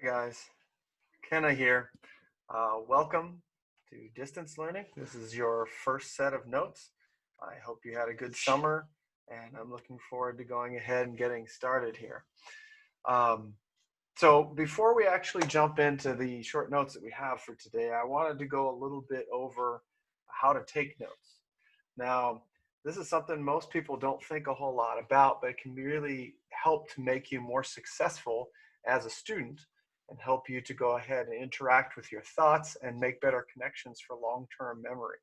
Hi guys, Kenna here. Welcome to distance learning. This is your first set of notes. I hope you had a good summer, and I'm looking forward to going ahead and getting started here. Um, so before we actually jump into the short notes that we have for today, I wanted to go a little bit over how to take notes. Now, this is something most people don't think a whole lot about, but it can really help to make you more successful as a student and help you to go ahead and interact with your thoughts and make better connections for long-term memory.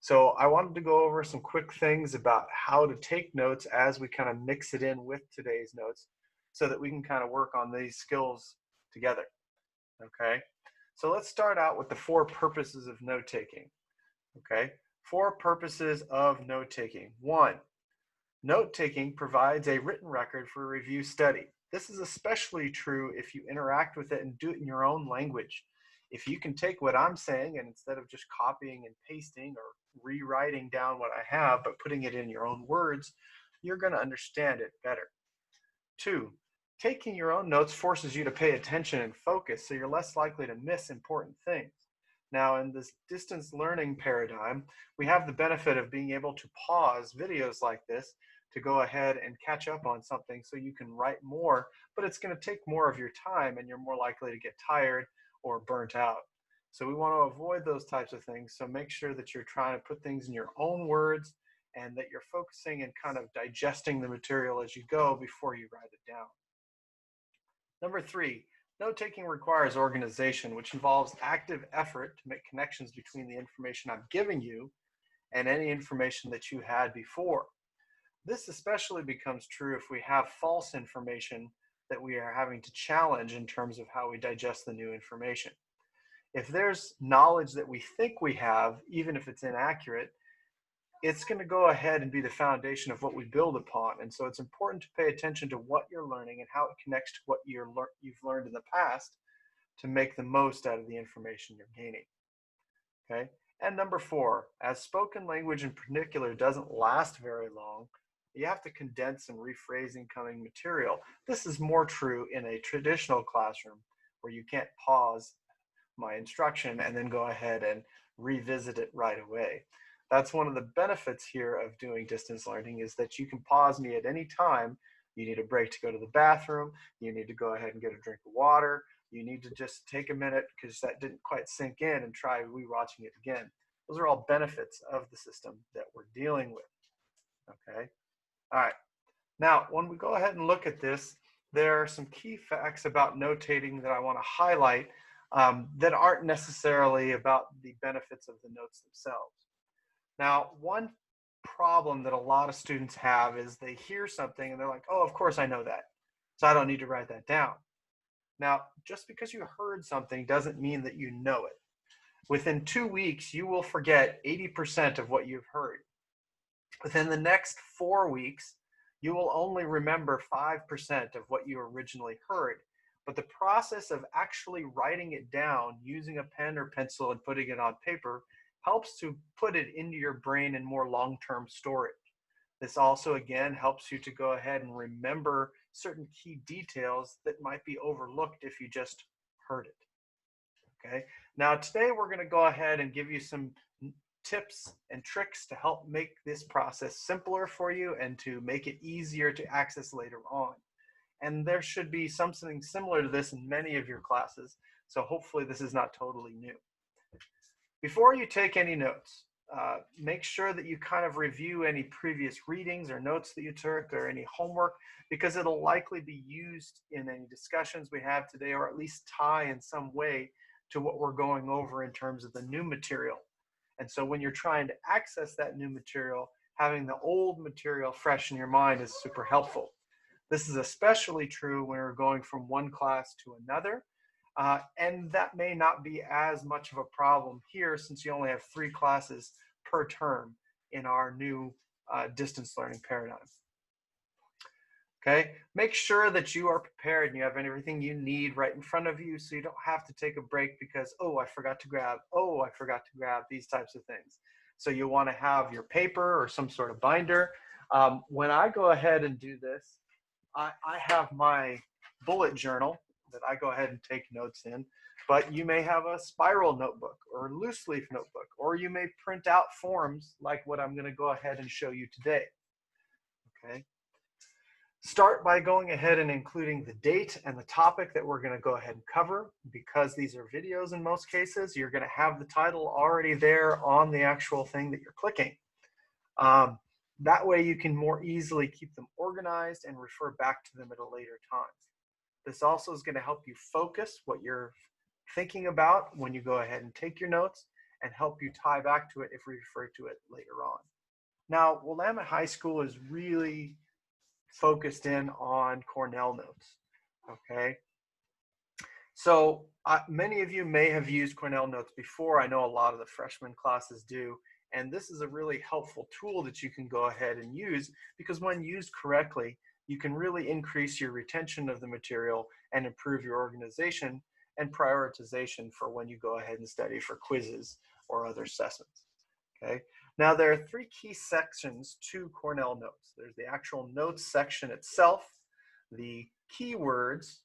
So I wanted to go over some quick things about how to take notes as we kind of mix it in with today's notes so that we can kind of work on these skills together. Okay, so let's start out with the four purposes of note taking. Okay, four purposes of note taking. One, note taking provides a written record for review study. This is especially true if you interact with it and do it in your own language. If you can take what I'm saying and instead of just copying and pasting or rewriting down what I have, but putting it in your own words, you're going to understand it better. Two, taking your own notes forces you to pay attention and focus, so you're less likely to miss important things. Now, in this distance learning paradigm, we have the benefit of being able to pause videos like this to go ahead and catch up on something so you can write more, but it's going to take more of your time and you're more likely to get tired or burnt out. So we want to avoid those types of things. So make sure that you're trying to put things in your own words and that you're focusing and kind of digesting the material as you go before you write it down. Number three, note-taking requires organization, which involves active effort to make connections between the information I'm giving you and any information that you had before. This especially becomes true if we have false information that we are having to challenge in terms of how we digest the new information. If there's knowledge that we think we have, even if it's inaccurate, it's going to go ahead and be the foundation of what we build upon. And so it's important to pay attention to what you're learning and how it connects to what you've learned in the past to make the most out of the information you're gaining. Okay. And number four, as spoken language in particular doesn't last very long, you have to condense and rephrase incoming material. This is more true in a traditional classroom where you can't pause my instruction and then go ahead and revisit it right away. That's one of the benefits here of doing distance learning, is that you can pause me at any time. You need a break to go to the bathroom, you need to go ahead and get a drink of water, you need to just take a minute because that didn't quite sink in and try rewatching it again. Those are all benefits of the system that we're dealing with. Okay, all right. Now, when we go ahead and look at this, there are some key facts about notating that I want to highlight that aren't necessarily about the benefits of the notes themselves. Now, one problem that a lot of students have is they hear something and they're like, oh, of course I know that, so I don't need to write that down. Now, just because you heard something doesn't mean that you know it. Within 2 weeks, you will forget 80% of what you've heard. Within the next 4 weeks, you will only remember 5% of what you originally heard. But the process of actually writing it down using a pen or pencil and putting it on paper helps to put it into your brain in more long-term storage. This also, again, helps you to go ahead and remember certain key details that might be overlooked if you just heard it. Okay, now today we're going to go ahead and give you some tips and tricks to help make this process simpler for you and to make it easier to access later on. And there should be something similar to this in many of your classes, so hopefully this is not totally new. Before you take any notes, make sure that you kind of review any previous readings or notes that you took or any homework, because it'll likely be used in any discussions we have today, or at least tie in some way to what we're going over in terms of the new material. And so when you're trying to access that new material, having the old material fresh in your mind is super helpful. This is especially true when we're going from one class to another. And that may not be as much of a problem here, since you only have 3 classes per term in our new distance learning paradigm. Okay, make sure that you are prepared and you have everything you need right in front of you, so you don't have to take a break because, oh, I forgot to grab these types of things. So you want to have your paper or some sort of binder. When I go ahead and do this, I have my bullet journal that I go ahead and take notes in, but you may have a spiral notebook or loose leaf notebook, or you may print out forms like what I'm going to go ahead and show you today. Okay. Start by going ahead and including the date and the topic that we're going to go ahead and cover. Because these are videos in most cases, you're going to have the title already there on the actual thing that you're clicking. That way you can more easily keep them organized and refer back to them at a later time. This also is going to help you focus what you're thinking about when you go ahead and take your notes, and help you tie back to it if we refer to it later on. Now, Willamette High School is really focused in on Cornell Notes, okay? So many of you may have used Cornell Notes before. I know a lot of the freshman classes do, and this is a really helpful tool that you can go ahead and use, because when used correctly, you can really increase your retention of the material and improve your organization and prioritization for when you go ahead and study for quizzes or other assessments, okay? Now, there are 3 key sections to Cornell Notes. There's the actual notes section itself, the keywords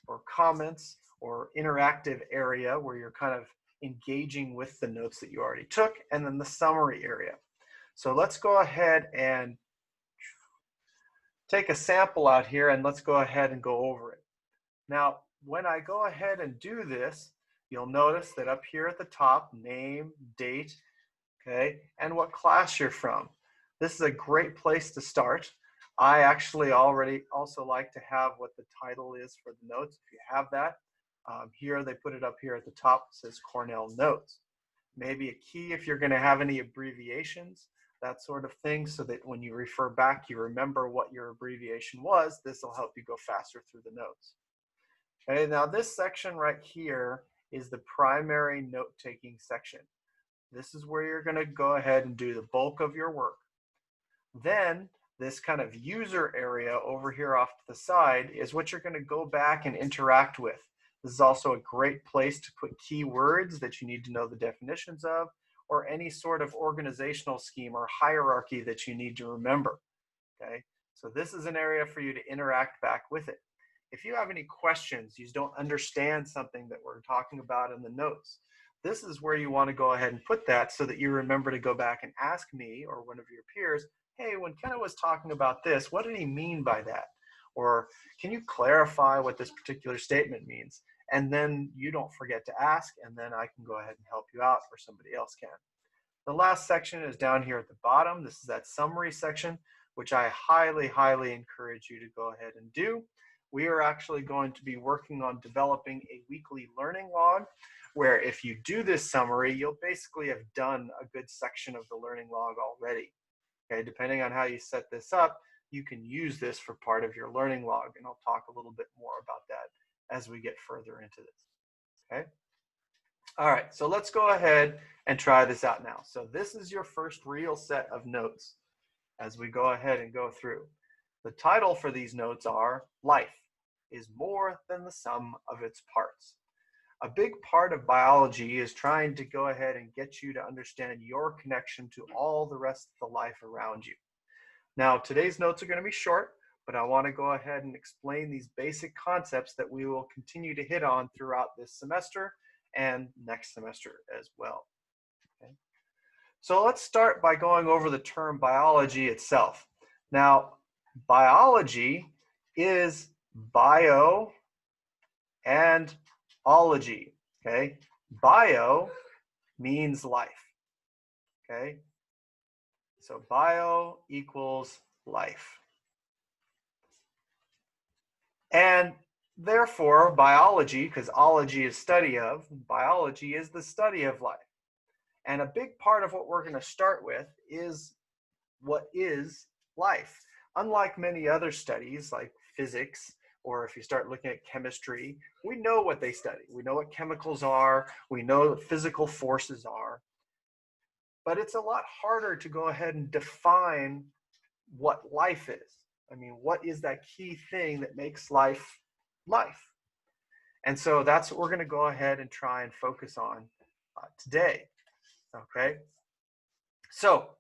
or comments or interactive area where you're kind of engaging with the notes that you already took, and then the summary area. So let's go ahead and take a sample out here, and let's go ahead and go over it. Now, when I go ahead and do this, you'll notice that up here at the top, name, date, okay, and what class you're from. This is a great place to start. I actually already also like to have what the title is for the notes. If you have that, here they put it up here at the top. It says Cornell Notes. Maybe a key if you're going to have any abbreviations, that sort of thing, so that when you refer back, you remember what your abbreviation was. This will help you go faster through the notes. Okay, now this section right here is the primary note-taking section. This is where you're going to go ahead and do the bulk of your work. Then this kind of user area over here off to the side is what you're going to go back and interact with. This is also a great place to put keywords that you need to know the definitions of, or any sort of organizational scheme or hierarchy that you need to remember. Okay, so this is an area for you to interact back with it. If you have any questions, you don't understand something that we're talking about in the notes, this is where you want to go ahead and put that, so that you remember to go back and ask me or one of your peers, hey, when Kenna was talking about this, what did he mean by that? Or can you clarify what this particular statement means? And then you don't forget to ask, and then I can go ahead and help you out, or somebody else can. The last section is down here at the bottom. This is that summary section, which I highly, highly encourage you to go ahead and do. We are actually going to be working on developing a weekly learning log, where if you do this summary, you'll basically have done a good section of the learning log already. Okay, depending on how you set this up, you can use this for part of your learning log, and I'll talk a little bit more about that as we get further into this. Okay. All right, so let's go ahead and try this out now. So this is your first real set of notes as we go ahead and go through. The title for these notes are Life is More Than the Sum of Its Parts. A big part of biology is trying to go ahead and get you to understand your connection to all the rest of the life around you. Now, today's notes are going to be short, but I want to go ahead and explain these basic concepts that we will continue to hit on throughout this semester and next semester as well. Okay. So let's start by going over the term biology itself. Now, biology is bio and ology, okay? Bio means life, okay? So bio equals life. And therefore, biology, because ology is study of, biology is the study of life. And a big part of what we're going to start with is what is life. Unlike many other studies like physics, or if you start looking at chemistry, we know what they study. We know what chemicals are. We know what physical forces are. But it's a lot harder to go ahead and define what life is. I mean, what is that key thing that makes life life? And so that's what we're going to go ahead and try and focus on today. Okay? So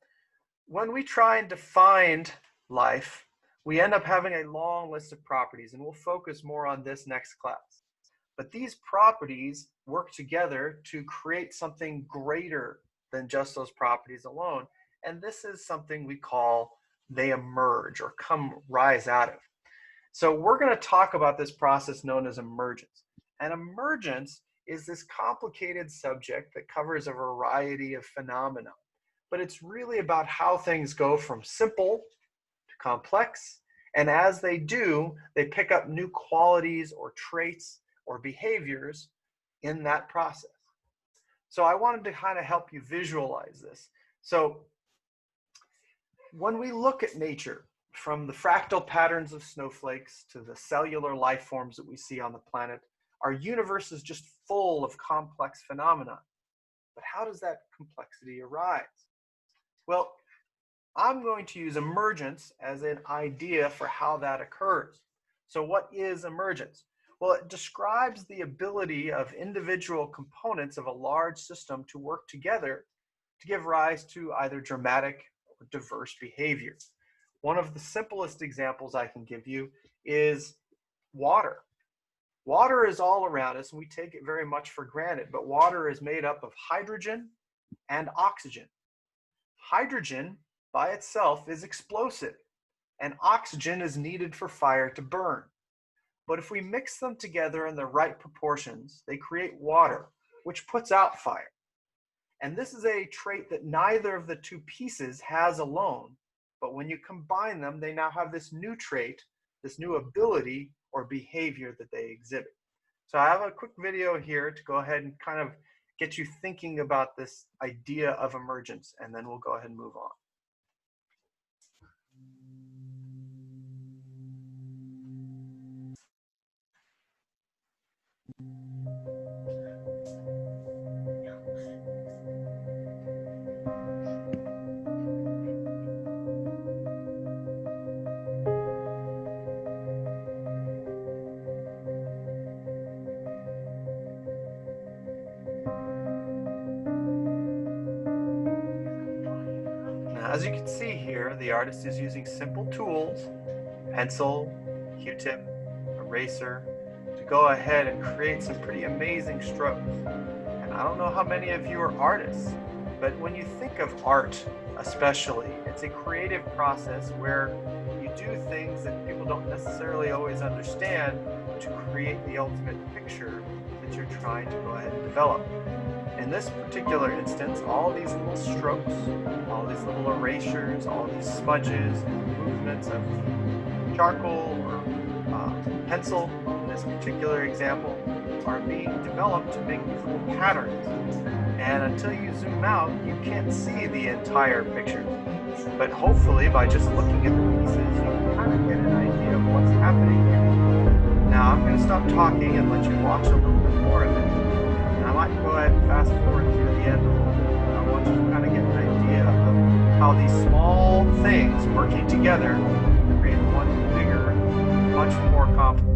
when we try and define life, we end up having a long list of properties, and we'll focus more on this next class. But these properties work together to create something greater than just those properties alone. And this is something we call they emerge or rise out of. So we're going to talk about this process known as emergence. And emergence is this complicated subject that covers a variety of phenomena. But it's really about how things go from simple to complex. And as they do, they pick up new qualities or traits or behaviors in that process. So I wanted to kind of help you visualize this. So when we look at nature, from the fractal patterns of snowflakes to the cellular life forms that we see on the planet, our universe is just full of complex phenomena. But how does that complexity arise? Well, I'm going to use emergence as an idea for how that occurs. So what is emergence? Well, it describes the ability of individual components of a large system to work together to give rise to either dramatic or diverse behavior. One of the simplest examples I can give you is water. Water is all around us, and we take it very much for granted, but water is made up of hydrogen and oxygen. Hydrogen by itself is explosive, and oxygen is needed for fire to burn. But if we mix them together in the right proportions, they create water, which puts out fire. And this is a trait that neither of the two pieces has alone. But when you combine them, they now have this new trait, this new ability or behavior that they exhibit. So I have a quick video here to go ahead and kind of get you thinking about this idea of emergence, and then we'll go ahead and move on. Now, as you can see here, the artist is using simple tools, pencil, Q-tip, eraser, to go ahead and create some pretty amazing strokes. And I don't know how many of you are artists, but when you think of art especially, it's a creative process where you do things that people don't necessarily always understand to create the ultimate picture that you're trying to go ahead and develop. In this particular instance, all these little strokes, all these little erasures, all these smudges and movements of charcoal or pencil, in this particular example, are being developed to make these little patterns. And until you zoom out, you can't see the entire picture. But hopefully, by just looking at the pieces, you can kind of get an idea of what's happening here. Now, I'm going to stop talking and let you watch a little bit more of it. And I might go ahead and fast forward through the end a little bit. And I want you to kind of get an idea of how these small things working together create one bigger, much more complex.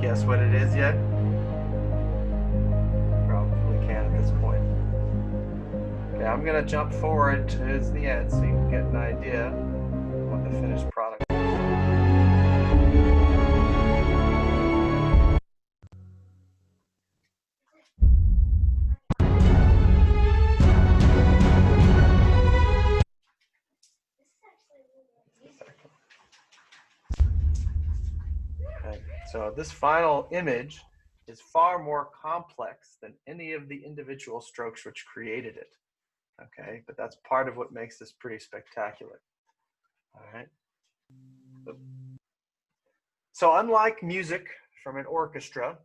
Guess what it is yet? Probably can at this point. Okay, I'm going to jump forward to the end so you can get an idea of what the finished product is. Okay, so this final image is far more complex than any of the individual strokes which created it. Okay, but that's part of what makes this pretty spectacular. All right. So unlike music from an orchestra,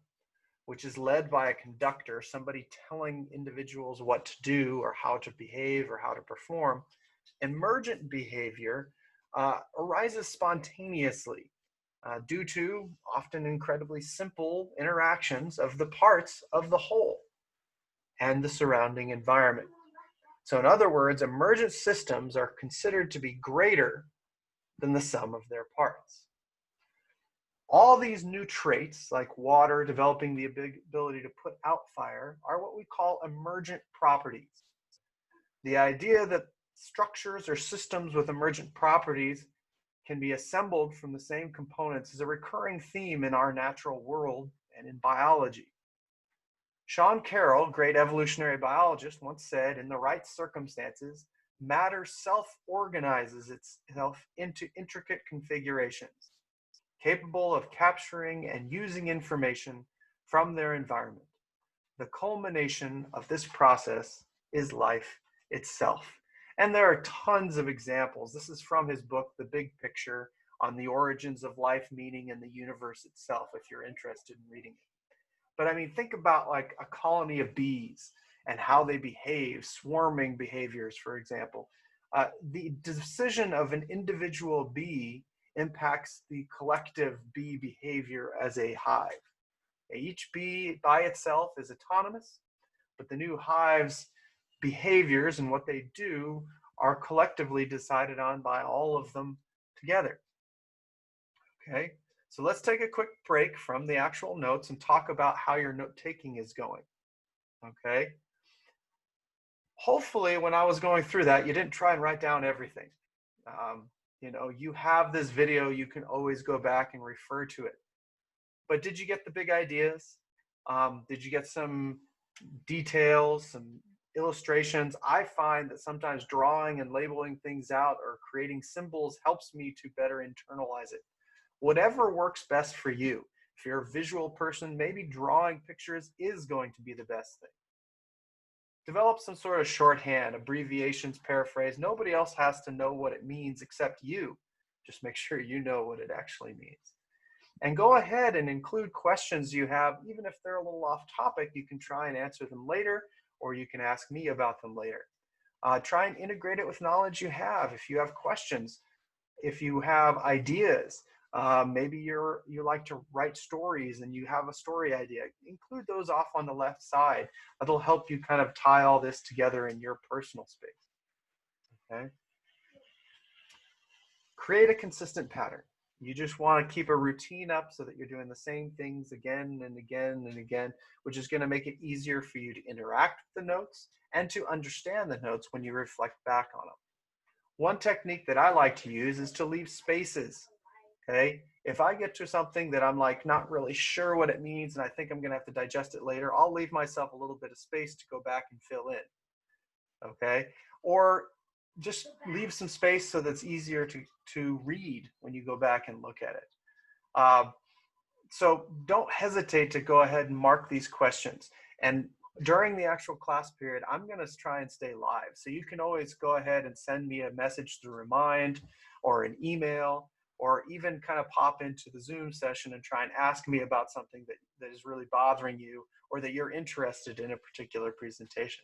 which is led by a conductor, somebody telling individuals what to do or how to behave or how to perform, emergent behavior arises spontaneously. due to often incredibly simple interactions of the parts of the whole and the surrounding environment. So in other words, emergent systems are considered to be greater than the sum of their parts. All these new traits, like water developing the ability to put out fire, are what we call emergent properties. The idea that structures or systems with emergent properties can be assembled from the same components is a recurring theme in our natural world and in biology. Sean Carroll, great evolutionary biologist, once said, in the right circumstances, matter self-organizes itself into intricate configurations, capable of capturing and using information from their environment. The culmination of this process is life itself. And there are tons of examples. This is from his book, The Big Picture, on the origins of life, meaning, and the universe itself, if you're interested in reading it. But I mean, think about like a colony of bees and how they behave, swarming behaviors, for example. The decision of an individual bee impacts the collective bee behavior as a hive. Each bee by itself is autonomous, but the new hive's behaviors and what they do are collectively decided on by all of them together. Okay, so let's take a quick break from the actual notes and talk about how your note taking is going. Okay, hopefully when I was going through that, you didn't try and write down everything. You know, you have this video, you can always go back and refer to it. But did you get the big ideas? Did you get some details, some illustrations? I find that sometimes drawing and labeling things out or creating symbols helps me to better internalize it. Whatever works best for you. If you're a visual person, maybe drawing pictures is going to be the best thing. Develop some sort of shorthand, abbreviations, paraphrase. Nobody else has to know what it means except you. Just make sure you know what it actually means. And go ahead and include questions you have, even if they're a little off topic. You can try and answer them later, or you can ask me about them later. Try and integrate it with knowledge you have. If you have questions, if you have ideas, maybe you like to write stories and you have a story idea, include those off on the left side. That'll help you kind of tie all this together in your personal space. Okay. Create a consistent pattern. You just want to keep a routine up so that you're doing the same things again and again and again, which is going to make it easier for you to interact with the notes and to understand the notes when you reflect back on them. One technique that I like to use is to leave spaces. Okay, if I get to something that I'm like not really sure what it means and I think I'm going to have to digest it later, I'll leave myself a little bit of space to go back and fill in. Okay, or just leave some space so that's easier to read when you go back and look at it. So don't hesitate to go ahead and mark these questions. And during the actual class period, I'm going to try and stay live. So you can always go ahead and send me a message to remind, or an email, or even kind of pop into the Zoom session and try and ask me about something that is really bothering you or that you're interested in a particular presentation.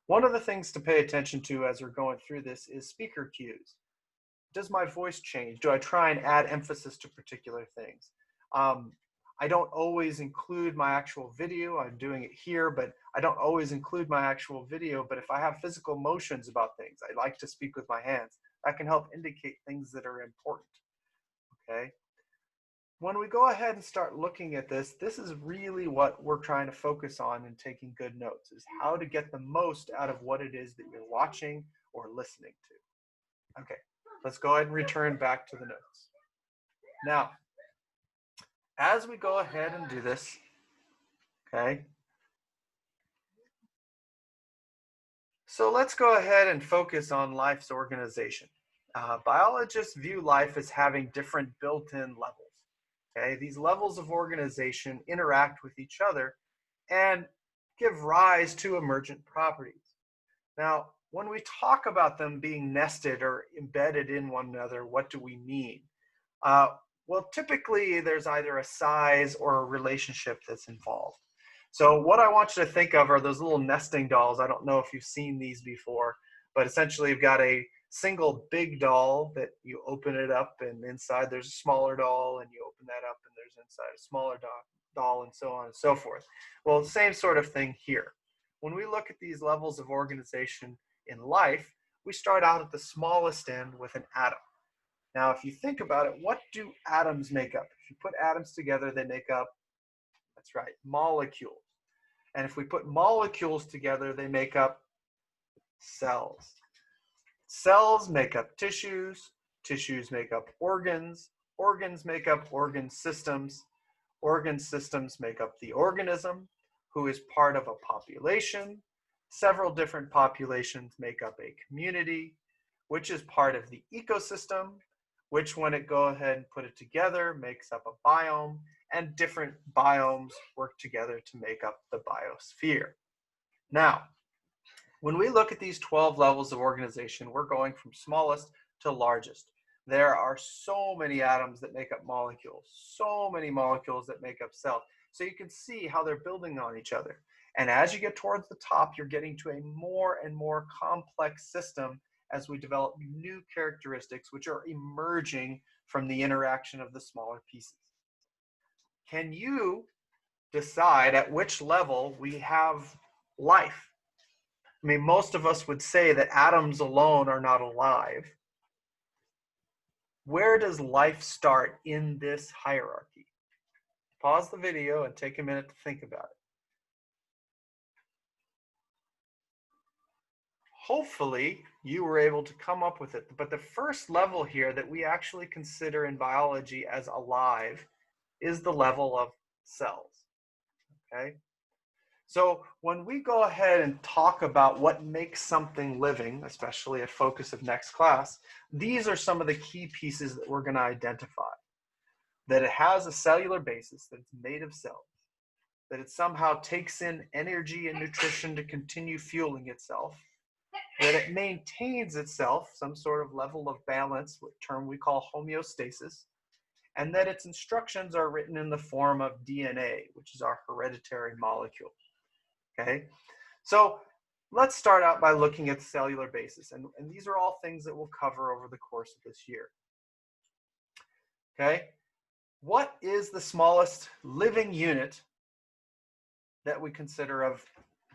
One of the things to pay attention to as we're going through this is speaker cues. Does my voice change? Do I try and add emphasis to particular things? I don't always include my actual video. I'm doing it here, but I don't always include my actual video. But if I have physical motions about things, I like to speak with my hands. That can help indicate things that are important. Okay. When we go ahead and start looking at this, this is really what we're trying to focus on in taking good notes, is how to get the most out of what it is that you're watching or listening to. Okay, let's go ahead and return back to the notes. Now, as we go ahead and do this, okay, so let's go ahead and focus on life's organization. Biologists view life as having different built-in levels. Okay, these levels of organization interact with each other and give rise to emergent properties. Now, when we talk about them being nested or embedded in one another, what do we mean? Well, typically there's either a size or a relationship that's involved. So what I want you to think of are those little nesting dolls. I don't know if you've seen these before, but essentially you've got a single big doll that you open it up and inside there's a smaller doll, and you open that up and there's inside a smaller doll, and so on and so forth. Well, the same sort of thing here. When we look at these levels of organization in life, we start out at the smallest end with an atom. Now, if you think about it, what do atoms make up? If you put atoms together, they make up, that's right, molecules. And if we put molecules together, they make up cells. Cells make up tissues, tissues make up organs, organs make up organ systems make up the organism, who is part of a population. Several different populations make up a community, which is part of the ecosystem, which when it go ahead and put it together makes up a biome, and different biomes work together to make up the biosphere. Now, when we look at these 12 levels of organization, we're going from smallest to largest. There are so many atoms that make up molecules, so many molecules that make up cells. So you can see how they're building on each other. And as you get towards the top, you're getting to a more and more complex system as we develop new characteristics which are emerging from the interaction of the smaller pieces. Can you decide at which level we have life? I mean, most of us would say that atoms alone are not alive. Where does life start in this hierarchy? Pause the video and take a minute to think about it. Hopefully, you were able to come up with it. But the first level here that we actually consider in biology as alive is the level of cells, okay? So when we go ahead and talk about what makes something living, especially a focus of next class, these are some of the key pieces that we're going to identify. That it has a cellular basis, that it's made of cells, that it somehow takes in energy and nutrition to continue fueling itself, that it maintains itself, some sort of level of balance, which term we call homeostasis, and that its instructions are written in the form of DNA, which is our hereditary molecule. Okay, so let's start out by looking at the cellular basis, and these are all things that we'll cover over the course of this year. Okay, what is the smallest living unit that we consider of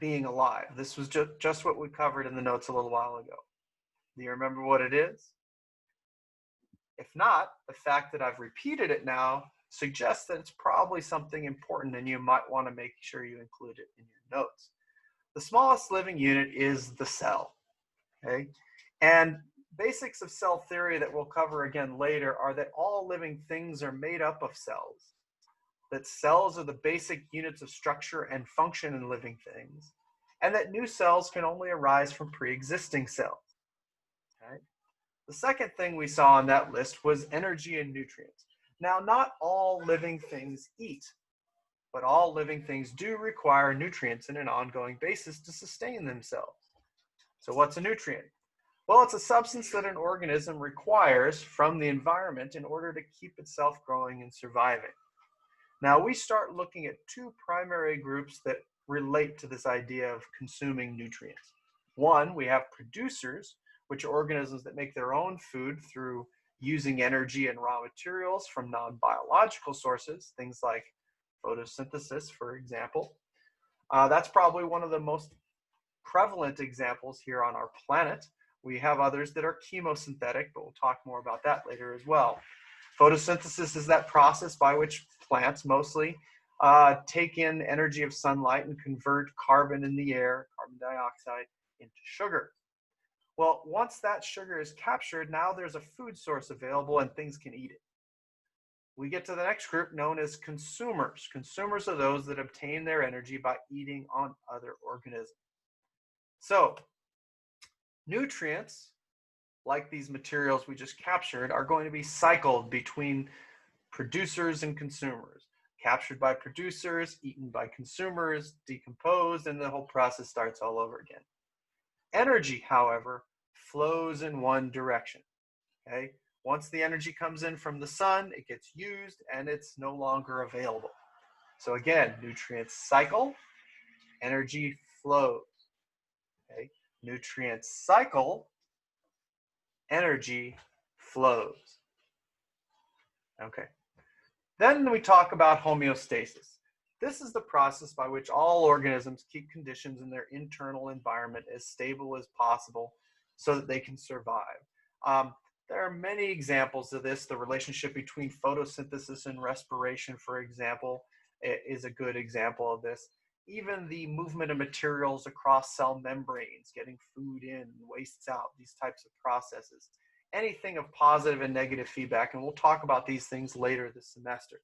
being alive? This was just what we covered in the notes a little while ago. Do you remember what it is? If not, the fact that I've repeated it now suggests that it's probably something important and you might want to make sure you include it in your notes. The smallest living unit is the cell, okay? And basics of cell theory that we'll cover again later are that all living things are made up of cells, that cells are the basic units of structure and function in living things, and that new cells can only arise from pre-existing cells, okay? The second thing we saw on that list was energy and nutrients. Now, not all living things eat, but all living things do require nutrients on an ongoing basis to sustain themselves. So what's a nutrient? Well, it's a substance that an organism requires from the environment in order to keep itself growing and surviving. Now, we start looking at two primary groups that relate to this idea of consuming nutrients. One, we have producers, which are organisms that make their own food through using energy and raw materials from non-biological sources, things like photosynthesis, for example. That's probably one of the most prevalent examples here on our planet. We have others that are chemosynthetic, but we'll talk more about that later as well. Photosynthesis is that process by which plants mostly take in energy of sunlight and convert carbon in the air, carbon dioxide, into sugar. Well, once that sugar is captured, now there's a food source available and things can eat it. We get to the next group known as consumers. Consumers are those that obtain their energy by eating on other organisms. So, nutrients, like these materials we just captured, are going to be cycled between producers and consumers. Captured by producers, eaten by consumers, decomposed, and the whole process starts all over again. Energy, however, flows in one direction, okay? Once the energy comes in from the sun, it gets used and it's no longer available. So again, nutrients cycle, energy flows, okay? Nutrients cycle, energy flows. Okay. Then we talk about homeostasis. This is the process by which all organisms keep conditions in their internal environment as stable as possible so that they can survive. There are many examples of this. The relationship between photosynthesis and respiration, for example, is a good example of this. Even the movement of materials across cell membranes, getting food in, wastes out, these types of processes. Anything of positive and negative feedback, and we'll talk about these things later this semester.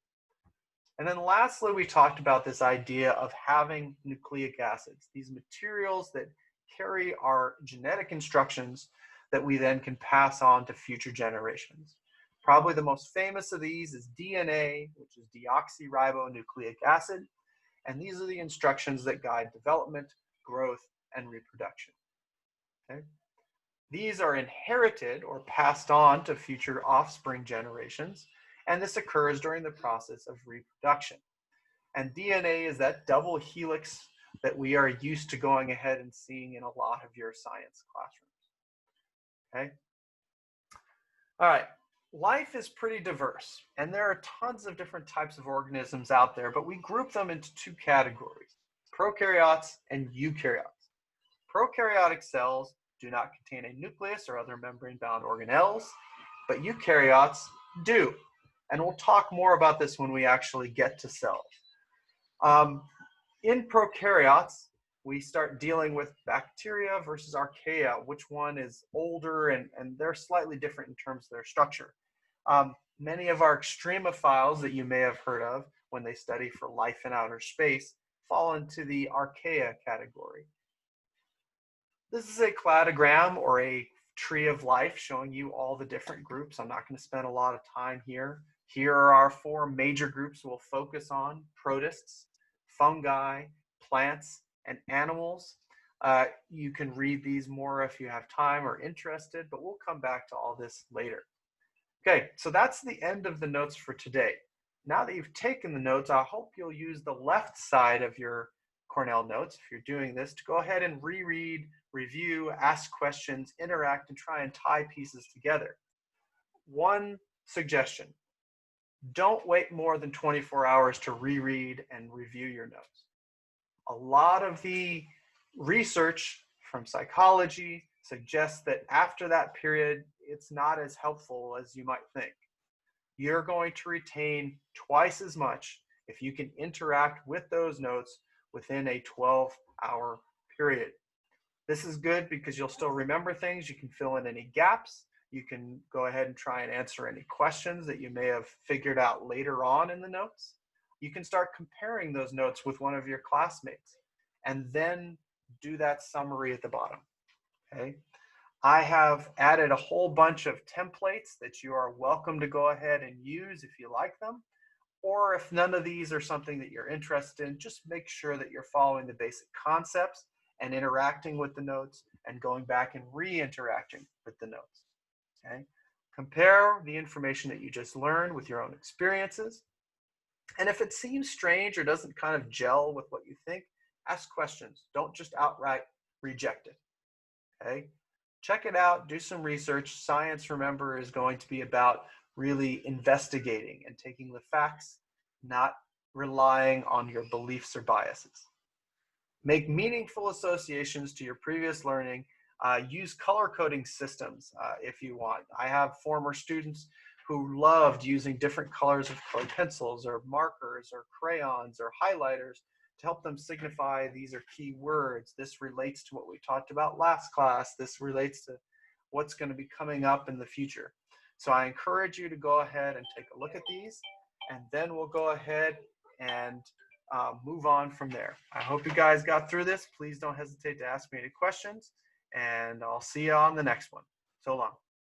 And then lastly, we talked about this idea of having nucleic acids, these materials that carry our genetic instructions that we then can pass on to future generations. Probably the most famous of these is DNA, which is deoxyribonucleic acid. And these are the instructions that guide development, growth, and reproduction. Okay? These are inherited or passed on to future offspring generations, and this occurs during the process of reproduction. And DNA is that double helix that we are used to going ahead and seeing in a lot of your science classrooms. Okay? All right. Life is pretty diverse, and there are tons of different types of organisms out there, but we group them into two categories, prokaryotes and eukaryotes. Prokaryotic cells do not contain a nucleus or other membrane-bound organelles, but eukaryotes do. And we'll talk more about this when we actually get to cells. In prokaryotes, we start dealing with bacteria versus archaea, which one is older, and they're slightly different in terms of their structure. Many of our extremophiles that you may have heard of when they study for life in outer space fall into the archaea category. This is a cladogram or a tree of life showing you all the different groups. I'm not going to spend a lot of time here. Here are our four major groups we'll focus on: protists, fungi, plants, and animals. You can read these more if you have time or interested, but we'll come back to all this later. Okay, so that's the end of the notes for today. Now that you've taken the notes, I hope you'll use the left side of your Cornell Notes, if you're doing this, to go ahead and reread, review, ask questions, interact, and try and tie pieces together. One suggestion: don't wait more than 24 hours to reread and review your notes. A lot of the research from psychology suggests that after that period, it's not as helpful as you might think. You're going to retain twice as much if you can interact with those notes within a 12-hour period. This is good because you'll still remember things. You can fill in any gaps. You can go ahead and try and answer any questions that you may have figured out later on in the notes. You can start comparing those notes with one of your classmates and then do that summary at the bottom. Okay? I have added a whole bunch of templates that you are welcome to go ahead and use if you like them. Or if none of these are something that you're interested in, just make sure that you're following the basic concepts and interacting with the notes and going back and re-interacting with the notes. Okay? Compare the information that you just learned with your own experiences. And if it seems strange or doesn't kind of gel with what you think, ask questions. Don't just outright reject it. Okay? Check it out, do some research. Science, remember, is going to be about really investigating and taking the facts, not relying on your beliefs or biases. Make meaningful associations to your previous learning. Use color coding systems if you want. I have former students who loved using different colors of colored pencils or markers or crayons or highlighters to help them signify these are key words. This relates to what we talked about last class. This relates to what's going to be coming up in the future. So I encourage you to go ahead and take a look at these, and then we'll go ahead and move on from there. I hope you guys got through this. Please don't hesitate to ask me any questions, and I'll see you on the next one. So long.